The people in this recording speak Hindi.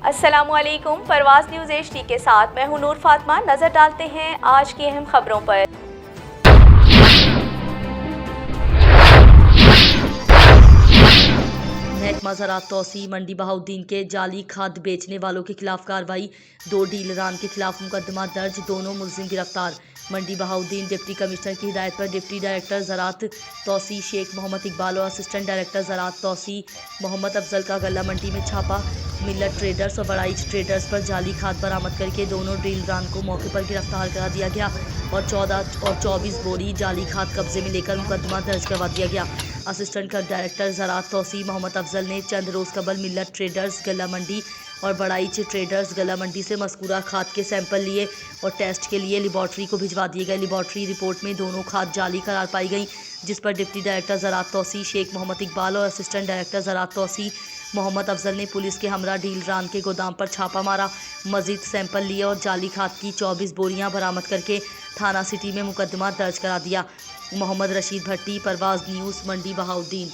अस्सलामुअलैकुम। परवाज़ न्यूज़ HD के साथ मैं हूं नूर फातिमा। नजर डालते हैं आज की अहम खबरों पर। महकमा ज़राअत तौसी मंडी बहाउद्दीन के जाली खाद बेचने वालों के खिलाफ कार्रवाई। 2 डीलरान के खिलाफ मुकदमा दर्ज, दोनों मुलजिम गिरफ्तार। मंडी बहाउद्दीन डिप्टी कमिश्नर की हिदायत पर डिप्टी डायरेक्टर ज़राअत तौसी शेख मोहम्मद इकबाल और असिस्टेंट डायरेक्टर ज़राअत तौसी मोहम्मद अफजल का गला मंडी में छापा। मिल्लत ट्रेडर्स और बड़ाइच ट्रेडर्स पर जाली खाद बरामद करके दोनों डीलरान को मौके पर गिरफ्तार करा दिया गया और 14 और 24 बोरी जाली खाद कब्जे में लेकर मुकदमा दर्ज करवा दिया गया। असिस्टेंट डायरेक्टर ज़राअत तौसी मोहम्मद अफजल ने चंद रोज़ कबल मिल्लत ट्रेडर्स गला मंडी और बड़ाइच ट्रेडर्स गला मंडी से मज़कूरा खाद के सैंपल लिए और टेस्ट के लिए लेबॉर्ट्री को भिजवा दिए गए। लेबॉर्ट्री रिपोर्ट में दोनों खाद जाली करार पाई गई, जिस पर डिप्टी डायरेक्टर ज़राअत तौसी शेख मोहम्मद इकबाल और असिस्टेंट डायरेक्टर ज़राअत तौसी मोहम्मद अफजल ने पुलिस के हमरा डीलरान के गोदाम पर छापा मारा, मजीद सैंपल लिए और जाली खाद की 24 बोरियां बरामद करके थाना सिटी में मुकदमा दर्ज करा दिया। मोहम्मद रशीद भट्टी, परवाज़ न्यूज़, मंडी बहाउद्दीन।